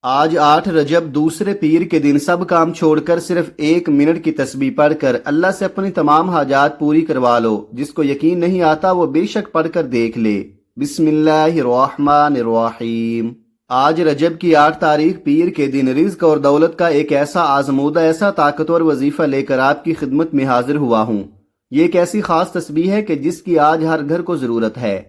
آج 8 رجب دوسرے پیر کے دن سب کام چھوڑ کر صرف 1 منٹ کی تسبیح پڑھ کر اللہ سے اپنی تمام حاجات پوری کروا لو۔ جس کو یقین نہیں آتا وہ بے شک پڑھ کر دیکھ لے۔ بسم اللہ الرحمن الرحیم۔ آج رجب کی 8 تاریخ پیر کے دن رزق اور دولت کا ایک ایسا آزمودہ ایسا طاقتور وظیفہ لے کر آپ کی خدمت میں حاضر ہوا ہوں۔ یہ ایک ایسی خاص تسبیح ہے کہ جس کی آج ہر گھر کو ضرورت ہے،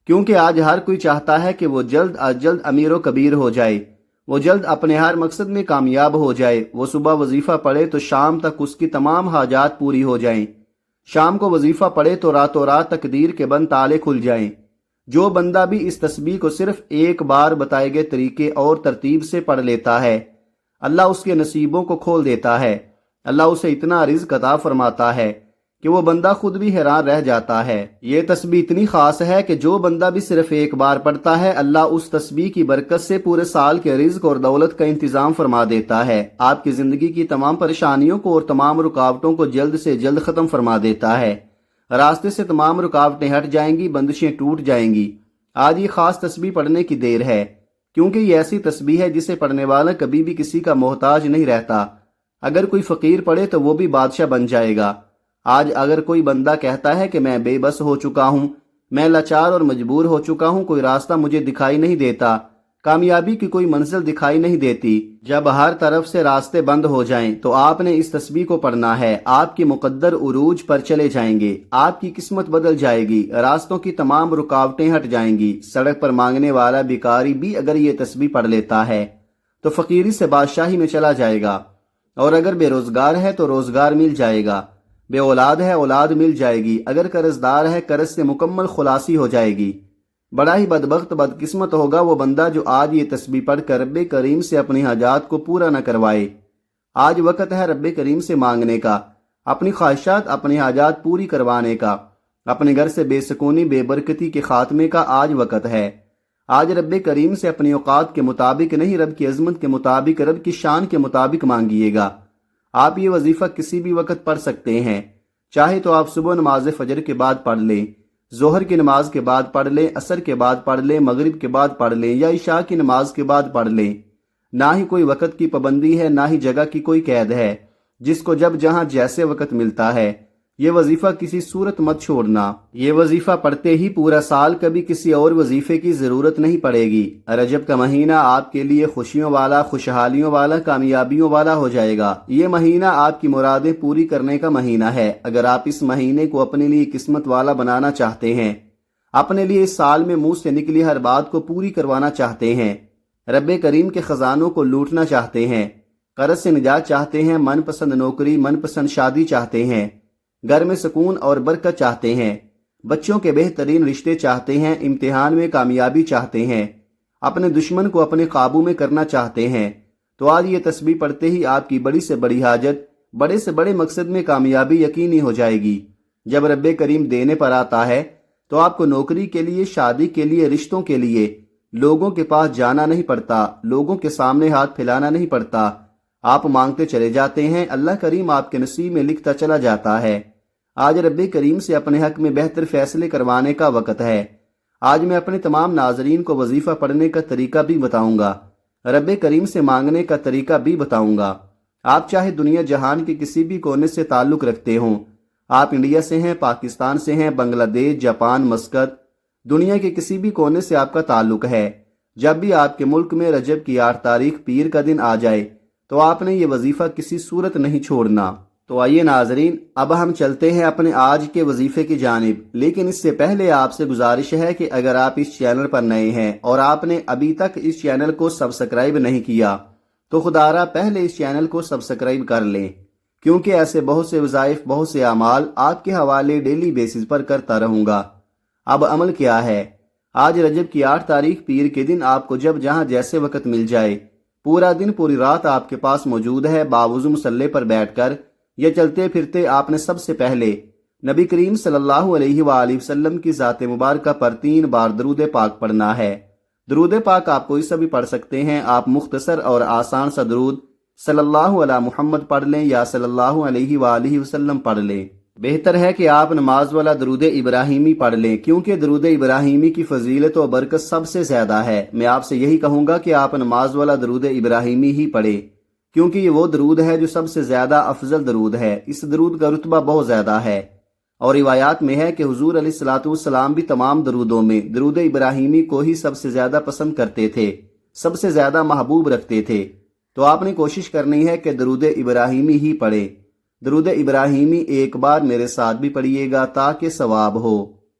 کیونکہ آج ہر کوئی چاہتا ہے کہ وہ جلد از جلد امیر و کبیر ہو جائے، وہ جلد اپنے ہر مقصد میں کامیاب ہو جائے۔ وہ صبح وظیفہ پڑھے تو شام تک اس کی تمام حاجات پوری ہو جائیں، شام کو وظیفہ پڑھے تو راتوں رات تقدیر کے بند تالے کھل جائیں۔ جو بندہ بھی اس تسبیح کو صرف ایک بار بتائے گئے طریقے اور ترتیب سے پڑھ لیتا ہے، اللہ اس کے نصیبوں کو کھول دیتا ہے۔ اللہ اسے اتنا رزق عطا فرماتا ہے کہ وہ بندہ خود بھی حیران رہ جاتا ہے۔ یہ تسبیح اتنی خاص ہے کہ جو بندہ بھی صرف ایک بار پڑھتا ہے، اللہ اس تسبیح کی برکت سے پورے سال کے رزق اور دولت کا انتظام فرما دیتا ہے، آپ کی زندگی کی تمام پریشانیوں کو اور تمام رکاوٹوں کو جلد سے جلد ختم فرما دیتا ہے۔ راستے سے تمام رکاوٹیں ہٹ جائیں گی، بندشیں ٹوٹ جائیں گی۔ آج یہ خاص تسبیح پڑھنے کی دیر ہے، کیونکہ یہ ایسی تسبیح ہے جسے پڑھنے والا کبھی بھی کسی کا محتاج نہیں رہتا۔ اگر کوئی فقیر پڑھے تو وہ بھی بادشاہ بن جائے گا۔ آج اگر کوئی بندہ کہتا ہے کہ میں بے بس ہو چکا ہوں، میں لاچار اور مجبور ہو چکا ہوں، کوئی راستہ مجھے دکھائی نہیں دیتا، کامیابی کی کوئی منزل دکھائی نہیں دیتی، جب ہر طرف سے راستے بند ہو جائیں تو آپ نے اس تسبیح کو پڑھنا ہے۔ آپ کی مقدر عروج پر چلے جائیں گے، آپ کی قسمت بدل جائے گی، راستوں کی تمام رکاوٹیں ہٹ جائیں گی۔ سڑک پر مانگنے والا بھکاری بھی اگر یہ تسبیح پڑھ لیتا ہے تو فقیری سے بادشاہی میں چلا جائے گا، اور اگر بے روزگار ہے تو روزگار مل جائے گا، بے اولاد ہے اولاد مل جائے گی، اگر قرض دار ہے قرض سے مکمل خلاصی ہو جائے گی۔ بڑا ہی بدبخت بدقسمت ہوگا وہ بندہ جو آج یہ تسبیح پڑھ کر رب کریم سے اپنی حاجات کو پورا نہ کروائے۔ آج وقت ہے رب کریم سے مانگنے کا، اپنی خواہشات اپنی حاجات پوری کروانے کا، اپنے گھر سے بے سکونی بے برکتی کے خاتمے کا آج وقت ہے۔ آج رب کریم سے اپنی اوقات کے مطابق نہیں، رب کی عظمت کے مطابق، رب کی شان کے مطابق مانگیے گا۔ آپ یہ وظیفہ کسی بھی وقت پڑھ سکتے ہیں، چاہے تو آپ صبح نماز فجر کے بعد پڑھ لیں، ظہر کی نماز کے بعد پڑھ لیں، عصر کے بعد پڑھ لیں، مغرب کے بعد پڑھ لیں، یا عشاء کی نماز کے بعد پڑھ لیں۔ نہ ہی کوئی وقت کی پابندی ہے، نہ ہی جگہ کی کوئی قید ہے، جس کو جب جہاں جیسے وقت ملتا ہے۔ یہ وظیفہ کسی صورت مت چھوڑنا، یہ وظیفہ پڑھتے ہی پورا سال کبھی کسی اور وظیفے کی ضرورت نہیں پڑے گی۔ رجب کا مہینہ آپ کے لیے خوشیوں والا، خوشحالیوں والا، کامیابیوں والا ہو جائے گا۔ یہ مہینہ آپ کی مرادیں پوری کرنے کا مہینہ ہے۔ اگر آپ اس مہینے کو اپنے لیے قسمت والا بنانا چاہتے ہیں، اپنے لیے اس سال میں منہ سے نکلی ہر بات کو پوری کروانا چاہتے ہیں، رب کریم کے خزانوں کو لوٹنا چاہتے ہیں، قرض سے نجات چاہتے ہیں، من پسند نوکری، من پسند شادی چاہتے ہیں، گھر میں سکون اور برکت چاہتے ہیں، بچوں کے بہترین رشتے چاہتے ہیں، امتحان میں کامیابی چاہتے ہیں، اپنے دشمن کو اپنے قابو میں کرنا چاہتے ہیں، تو آج یہ تسبیح پڑھتے ہی آپ کی بڑی سے بڑی حاجت، بڑے سے بڑے مقصد میں کامیابی یقینی ہو جائے گی۔ جب رب کریم دینے پر آتا ہے تو آپ کو نوکری کے لیے، شادی کے لیے، رشتوں کے لیے لوگوں کے پاس جانا نہیں پڑتا، لوگوں کے سامنے ہاتھ پھیلانا نہیں پڑتا، آپ مانگتے چلے جاتے ہیں، اللہ کریم آپ کے نصیب میں لکھتا چلا جاتا ہے۔ آج رب کریم سے اپنے حق میں بہتر فیصلے کروانے کا وقت ہے۔ آج میں اپنے تمام ناظرین کو وظیفہ پڑھنے کا طریقہ بھی بتاؤں گا، رب کریم سے مانگنے کا طریقہ بھی بتاؤں گا۔ آپ چاہے دنیا جہان کے کسی بھی کونے سے تعلق رکھتے ہوں، آپ انڈیا سے ہیں، پاکستان سے ہیں، بنگلہ دیش، جاپان، مسقط، دنیا کے کسی بھی کونے سے آپ کا تعلق ہے، جب بھی آپ کے ملک میں رجب کی 8 تاریخ پیر کا دن آ جائے تو آپ نے یہ وظیفہ کسی صورت نہیں چھوڑنا۔ تو آئیے ناظرین، اب ہم چلتے ہیں اپنے آج کے وظیفے کی جانب، لیکن اس سے پہلے آپ سے گزارش ہے کہ اگر آپ اس چینل پر نئے ہیں اور آپ نے ابھی تک اس چینل کو سبسکرائب نہیں کیا تو خدا را پہلے اس چینل کو سبسکرائب کر لیں، کیونکہ ایسے بہت سے وظائف، بہت سے اعمال آپ کے حوالے ڈیلی بیسز پر کرتا رہوں گا۔ اب عمل کیا ہے؟ آج رجب کی 8 تاریخ پیر کے دن آپ کو جب جہاں جیسے وقت مل جائے، پورا دن پوری رات آپ کے پاس موجود ہے، باوضو مصلی پر بیٹھ کر یا چلتے پھرتے آپ نے سب سے پہلے نبی کریم صلی اللہ علیہ وآلہ وسلم کی ذات مبارکہ پر 3 بار درود پاک پڑھنا ہے۔ درود پاک آپ کوئی سا بھی پڑھ سکتے ہیں، آپ مختصر اور آسان سا درود صلی اللہ علی محمد پڑھ لیں یا صلی اللہ علیہ وآلہ وسلم پڑھ لیں۔ بہتر ہے کہ آپ نماز والا درود ابراہیمی پڑھ لیں، کیونکہ درود ابراہیمی کی فضیلت و برکت سب سے زیادہ ہے۔ میں آپ سے یہی کہوں گا کہ آپ نماز والا درود ابراہیمی ہی پڑھیں، کیونکہ یہ وہ درود ہے جو سب سے زیادہ افضل درود ہے۔ اس درود کا رتبہ بہت زیادہ ہے، اور روایات میں ہے کہ حضور علیہ الصلوۃ والسلام بھی تمام درودوں میں درود ابراہیمی کو ہی سب سے زیادہ پسند کرتے تھے، سب سے زیادہ محبوب رکھتے تھے۔ تو آپ نے کوشش کرنی ہے کہ درود ابراہیمی ہی پڑھیں۔ درود ابراہیمی ایک بار میرے ساتھ بھی پڑھیے گا تاکہ ثواب ہو۔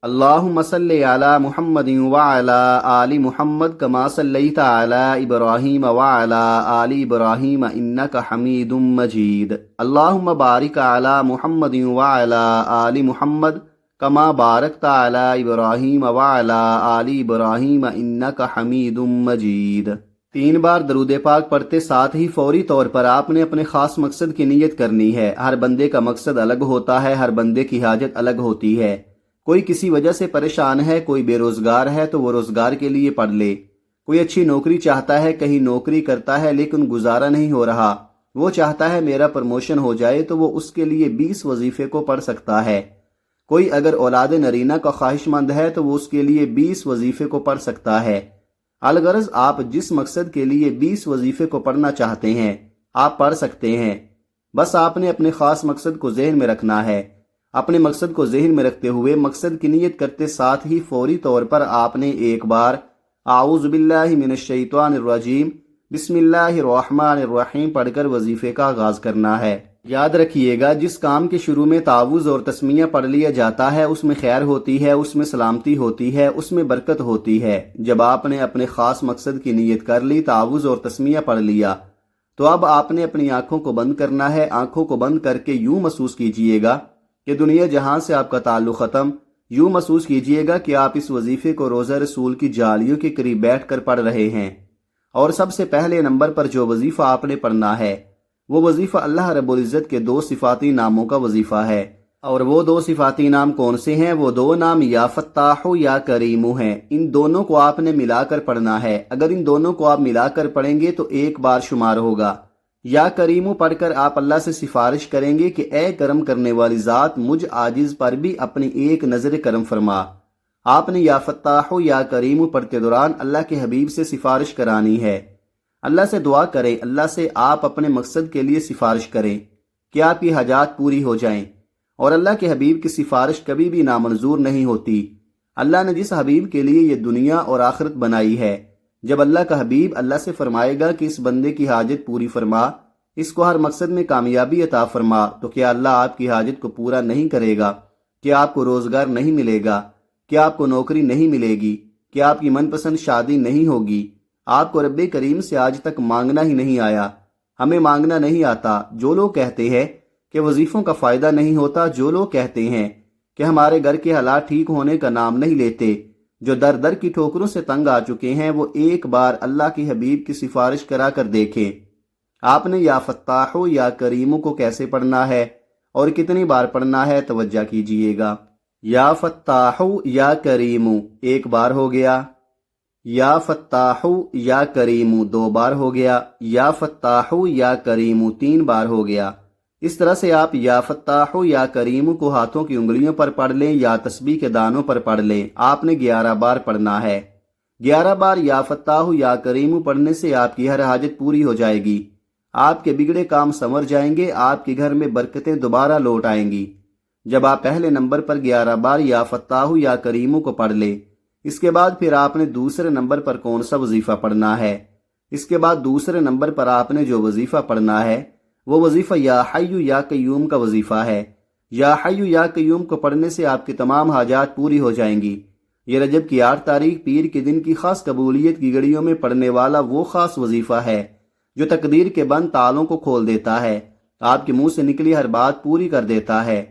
اللہم صلی علی محمد وعلی آل محمد کما صلیت علی ابراہیم وعلی آل ابراہیم انک حمید مجید۔ اللہم بارک علی محمد وعلی آل محمد کما بارکت علی ابراہیم وعلی آل ابراہیم انک حمید مجید۔ 3 بار درود پاک پڑھتے ساتھ ہی فوری طور پر آپ نے اپنے خاص مقصد کی نیت کرنی ہے۔ ہر بندے کا مقصد الگ ہوتا ہے، ہر بندے کی حاجت الگ ہوتی ہے۔ کوئی کسی وجہ سے پریشان ہے، کوئی بے روزگار ہے تو وہ روزگار کے لیے پڑھ لے۔ کوئی اچھی نوکری چاہتا ہے، کہیں نوکری کرتا ہے لیکن گزارا نہیں ہو رہا، وہ چاہتا ہے میرا پروموشن ہو جائے تو وہ اس کے لیے 20 وظیفے کو پڑھ سکتا ہے۔ کوئی اگر اولاد نرینہ کا خواہش مند ہے تو وہ اس کے لیے 20 وظیفے کو پڑھ سکتا ہے۔ الغرض آپ جس مقصد کے لیے 20 وظیفے کو پڑھنا چاہتے ہیں آپ پڑھ سکتے ہیں، بس آپ نے اپنے خاص مقصد کو ذہن میں رکھنا ہے۔ اپنے مقصد کو ذہن میں رکھتے ہوئے مقصد کی نیت کرتے ساتھ ہی فوری طور پر آپ نے ایک بار اعوذ باللہ من الشیطان الرجیم بسم اللہ الرحمن الرحیم پڑھ کر وظیفے کا آغاز کرنا ہے۔ یاد رکھیے گا، جس کام کے شروع میں تعوذ اور تسمیہ پڑھ لیا جاتا ہے اس میں خیر ہوتی ہے، اس میں سلامتی ہوتی ہے، اس میں برکت ہوتی ہے۔ جب آپ نے اپنے خاص مقصد کی نیت کر لی، تعوذ اور تسمیہ پڑھ لیا، تو اب آپ نے اپنی آنکھوں کو بند کرنا ہے۔ آنکھوں کو بند کر کے یوں محسوس کیجئے گا کہ دنیا جہاں سے آپ کا تعلق ختم۔ یوں محسوس کیجئے گا کہ آپ اس وظیفے کو روضہ رسول کی جالیوں کے قریب بیٹھ کر پڑھ رہے ہیں۔ اور سب سے پہلے نمبر پر جو وظیفہ آپ نے پڑھنا ہے وہ وظیفہ اللہ رب العزت کے 2 صفاتی ناموں کا وظیفہ ہے۔ اور وہ 2 صفاتی نام کون سے ہیں؟ وہ 2 نام یا فتاح یا کریم ہیں۔ ان دونوں کو آپ نے ملا کر پڑھنا ہے۔ اگر ان دونوں کو آپ ملا کر پڑھیں گے تو ایک بار شمار ہوگا۔ یا کریمو پڑھ کر آپ اللہ سے سفارش کریں گے کہ اے کرم کرنے والی ذات، مجھ عاجز پر بھی اپنی ایک نظر کرم فرما۔ آپ نے یا فتاح یا کریمو پڑھتے دوران اللہ کے حبیب سے سفارش کرانی ہے۔ اللہ سے دعا کریں، اللہ سے آپ اپنے مقصد کے لیے سفارش کریں کہ آپ کی حاجات پوری ہو جائیں۔ اور اللہ کے حبیب کی سفارش کبھی بھی نامنظور نہیں ہوتی۔ اللہ نے جس حبیب کے لیے یہ دنیا اور آخرت بنائی ہے، جب اللہ کا حبیب اللہ سے فرمائے گا کہ اس بندے کی حاجت پوری فرما، اس کو ہر مقصد میں کامیابی عطا فرما، تو کیا اللہ آپ کی حاجت کو پورا نہیں کرے گا؟ کیا آپ کو روزگار نہیں ملے گا؟ کیا آپ کو نوکری نہیں ملے گی؟ کیا آپ کی من پسند شادی نہیں ہوگی؟ آپ کو رب کریم سے آج تک مانگنا ہی نہیں آیا، ہمیں مانگنا نہیں آتا۔ جو لوگ کہتے ہیں کہ وظیفوں کا فائدہ نہیں ہوتا، جو لوگ کہتے ہیں کہ ہمارے گھر کے حالات ٹھیک ہونے کا نام نہیں لیتے، جو در در کی ٹھوکروں سے تنگ آ چکے ہیں، وہ ایک بار اللہ کے حبیب کی سفارش کرا کر دیکھیں۔ آپ نے یا فتاح یا کریمو کو کیسے پڑھنا ہے اور کتنی بار پڑھنا ہے، توجہ کیجئے گا۔ یا فتاح یا کریمو 1 بار ہو گیا، یا فتاح یا کریمو 2 بار ہو گیا، یا فتاح یا کریمو 3 بار ہو گیا۔ اس طرح سے آپ یا فتاح یا کریمو کو ہاتھوں کی انگلیوں پر پڑھ لیں یا تسبیح کے دانوں پر پڑھ لیں۔ آپ نے 11 بار پڑھنا ہے۔ 11 بار یا فتاح یا کریمو پڑھنے سے آپ کی ہر حاجت پوری ہو جائے گی، آپ کے بگڑے کام سنور جائیں گے، آپ کے گھر میں برکتیں دوبارہ لوٹ آئیں گی۔ جب آپ پہلے نمبر پر 11 بار یا فتاح یا کریمو کو پڑھ لیں، اس کے بعد پھر آپ نے دوسرے نمبر پر کون سا وظیفہ پڑھنا ہے؟ اس کے بعد دوسرے نمبر پر آپ نے جو وظیفہ پڑھنا ہے وہ وظیفہ یا حی یا قیوم کا وظیفہ ہے۔ یا حی یا قیوم کو پڑھنے سے آپ کی تمام حاجات پوری ہو جائیں گی۔ یہ رجب کی 8 تاریخ پیر کے دن کی خاص قبولیت کی گھڑیوں میں پڑھنے والا وہ خاص وظیفہ ہے جو تقدیر کے بند تالوں کو کھول دیتا ہے، آپ کے منہ سے نکلی ہر بات پوری کر دیتا ہے،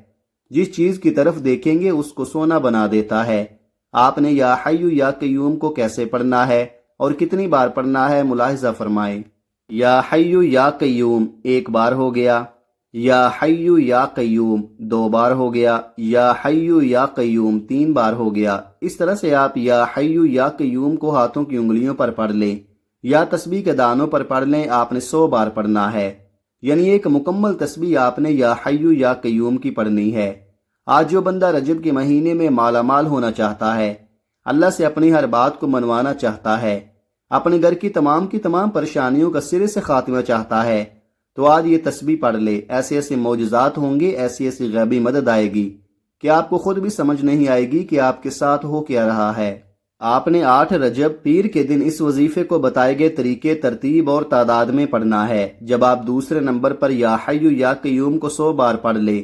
جس چیز کی طرف دیکھیں گے اس کو سونا بنا دیتا ہے۔ آپ نے یا حی یا قیوم کو کیسے پڑھنا ہے اور کتنی بار پڑھنا ہے، ملاحظہ فرمائیں۔ یا حی یا قیوم 1 بار ہو گیا، یا حی یا قیوم 2 بار ہو گیا، یا حی یا قیوم 3 بار ہو گیا۔ اس طرح سے آپ یا حی یا قیوم کو ہاتھوں کی انگلیوں پر پڑھ لیں یا تسبیح کے دانوں پر پڑھ لیں۔ آپ نے 100 بار پڑھنا ہے، یعنی ایک مکمل تسبیح آپ نے یا حی یا قیوم کی پڑھنی ہے۔ آج جو بندہ رجب کے مہینے میں مالا مال ہونا چاہتا ہے، اللہ سے اپنی ہر بات کو منوانا چاہتا ہے، اپنے گھر کی تمام پریشانیوں کا سرے سے خاتمہ چاہتا ہے، تو آج یہ تسبیح پڑھ لے۔ ایسے ایسے معجزات ہوں گے، ایسی ایسی غیبی مدد آئے گی کہ آپ کو خود بھی سمجھ نہیں آئے گی کہ آپ کے ساتھ ہو کیا رہا ہے۔ آپ نے 8 رجب پیر کے دن اس وظیفے کو بتائے گئے طریقے، ترتیب اور تعداد میں پڑھنا ہے۔ جب آپ دوسرے نمبر پر یا حی یا قیوم کو 100 بار پڑھ لے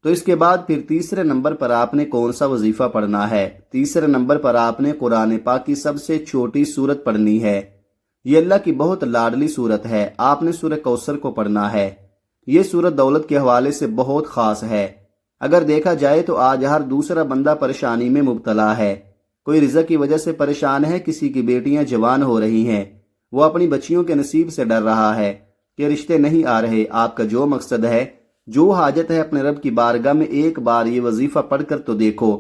تو اس کے بعد پھر تیسرے نمبر پر آپ نے کون سا وظیفہ پڑھنا ہے؟ تیسرے نمبر پر آپ نے قرآن پاک کی سب سے چھوٹی سورت پڑھنی ہے۔ یہ اللہ کی بہت لاڈلی سورت ہے۔ آپ نے سورہ کوثر کو پڑھنا ہے۔ یہ سورت دولت کے حوالے سے بہت خاص ہے۔ اگر دیکھا جائے تو آج ہر دوسرا بندہ پریشانی میں مبتلا ہے۔ کوئی رزق کی وجہ سے پریشان ہے، کسی کی بیٹیاں جوان ہو رہی ہیں، وہ اپنی بچیوں کے نصیب سے ڈر رہا ہے کہ رشتے نہیں آ رہے۔ آپ کا جو مقصد ہے، جو حاجت ہے، اپنے رب کی بارگاہ میں ایک بار یہ وظیفہ پڑھ کر تو دیکھو،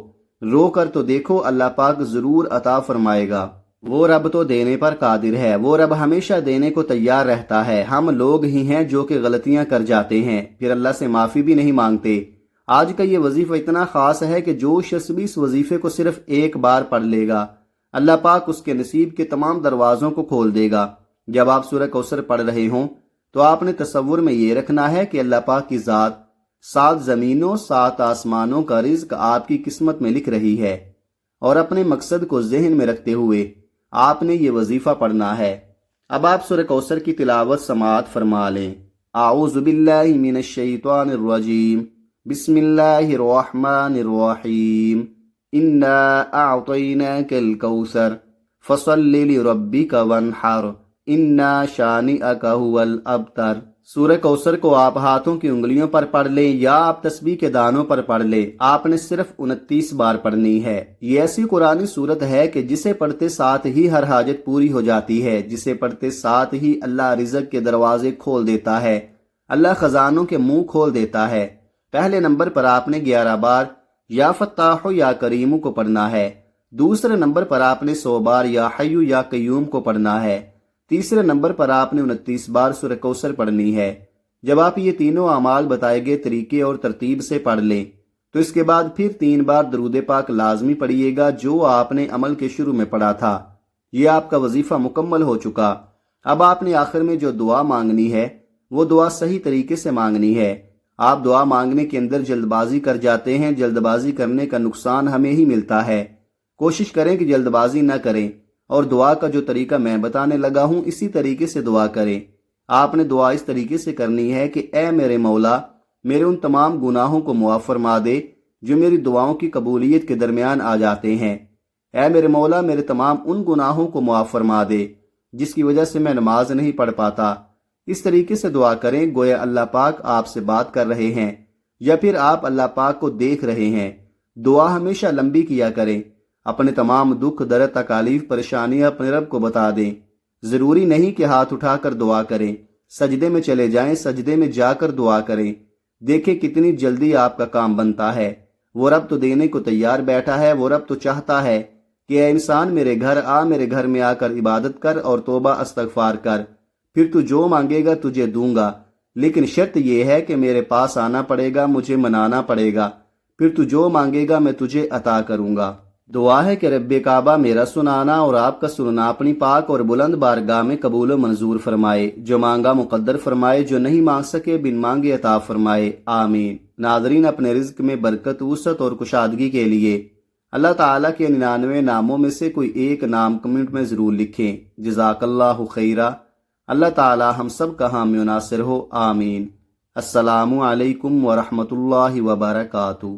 رو کر تو دیکھو، اللہ پاک ضرور عطا فرمائے گا۔ وہ رب تو دینے پر قادر ہے، وہ رب ہمیشہ دینے کو تیار رہتا ہے۔ ہم لوگ ہی ہیں جو کہ غلطیاں کر جاتے ہیں، پھر اللہ سے معافی بھی نہیں مانگتے۔ آج کا یہ وظیفہ اتنا خاص ہے کہ جو شخص بھی اس وظیفے کو صرف ایک بار پڑھ لے گا، اللہ پاک اس کے نصیب کے تمام دروازوں کو کھول دے گا۔ جب آپ سورہ کوثر پڑھ رہے ہوں تو آپ نے تصور میں یہ رکھنا ہے کہ اللہ پاک کی ذات 7 زمینوں 7 آسمانوں کا رزق آپ کی قسمت میں لکھ رہی ہے، اور اپنے مقصد کو ذہن میں رکھتے ہوئے آپ نے یہ وظیفہ پڑھنا ہے۔ اب آپ سورہ کوثر کی تلاوت سماعت فرما لیں۔ اعوذ باللہ من الشیطان الرجیم، بسم اللہ الرحمن الرحیم، انا اعطیناک الکوثر فصل لربک وانحر انا شانئک هو الابتر۔ سورہ کوثر کو آپ ہاتھوں کی انگلیوں پر پڑھ لیں یا آپ تسبیح کے دانوں پر پڑھ لیں۔ آپ نے صرف 29 بار پڑھنی ہے۔ یہ ایسی قرآنی صورت ہے کہ جسے پڑھتے ساتھ ہی ہر حاجت پوری ہو جاتی ہے، جسے پڑھتے ساتھ ہی اللہ رزق کے دروازے کھول دیتا ہے، اللہ خزانوں کے منہ کھول دیتا ہے۔ پہلے نمبر پر آپ نے 11 بار یا فتاح یا کریم کو پڑھنا ہے۔ دوسرے نمبر پر آپ نے 100 بار یا حی یا قیوم کو پڑھنا ہے۔ تیسرے نمبر پر آپ نے 29 بار سورہ کوثر پڑھنی ہے۔ جب آپ یہ تینوں اعمال بتائے گئے طریقے اور ترتیب سے پڑھ لیں تو اس کے بعد پھر 3 بار درود پاک لازمی پڑھیے گا جو آپ نے عمل کے شروع میں پڑھا تھا۔ یہ آپ کا وظیفہ مکمل ہو چکا۔ اب آپ نے آخر میں جو دعا مانگنی ہے وہ دعا صحیح طریقے سے مانگنی ہے۔ آپ دعا مانگنے کے اندر جلد بازی کر جاتے ہیں، جلد بازی کرنے کا نقصان ہمیں ہی ملتا ہے۔ کوشش کریں کہ جلد بازی نہ کریں، اور دعا کا جو طریقہ میں بتانے لگا ہوں اسی طریقے سے دعا کریں۔ آپ نے دعا اس طریقے سے کرنی ہے کہ اے میرے مولا، میرے ان تمام گناہوں کو معاف فرما دے جو میری دعاؤں کی قبولیت کے درمیان آ جاتے ہیں۔ اے میرے مولا، میرے تمام ان گناہوں کو معاف فرما دے جس کی وجہ سے میں نماز نہیں پڑھ پاتا۔ اس طریقے سے دعا کریں گویا اللہ پاک آپ سے بات کر رہے ہیں یا پھر آپ اللہ پاک کو دیکھ رہے ہیں۔ دعا ہمیشہ لمبی کیا کریں۔ اپنے تمام دکھ درد تکالیف پریشانیاں اپنے رب کو بتا دیں۔ ضروری نہیں کہ ہاتھ اٹھا کر دعا کریں، سجدے میں چلے جائیں، سجدے میں جا کر دعا کریں۔ دیکھیں کتنی جلدی آپ کا کام بنتا ہے۔ وہ رب تو دینے کو تیار بیٹھا ہے، وہ رب تو چاہتا ہے کہ اے انسان میرے گھر آ، میرے گھر میں آ کر عبادت کر اور توبہ استغفار کر، پھر تو جو مانگے گا تجھے دوں گا، لیکن شرط یہ ہے کہ میرے پاس آنا پڑے گا، مجھے منانا پڑے گا، پھر تو جو مانگے گا میں تجھے عطا کروں گا۔ دعا ہے کہ رب کعبہ میرا سنانا اور آپ کا سننا اپنی پاک اور بلند بارگاہ میں قبول و منظور فرمائے، جو مانگا مقدر فرمائے، جو نہیں مانگ سکے بن مانگے عطا فرمائے، آمین۔ ناظرین، اپنے رزق میں برکت، وسعت اور کشادگی کے لیے اللہ تعالیٰ کے 99 ناموں میں سے کوئی ایک نام کمنٹ میں ضرور لکھیں۔ جزاک اللہ خیرہ۔ اللہ تعالیٰ ہم سب کا حامی و ناصر ہو، آمین۔ السلام علیکم ورحمۃ اللہ وبرکاتہ۔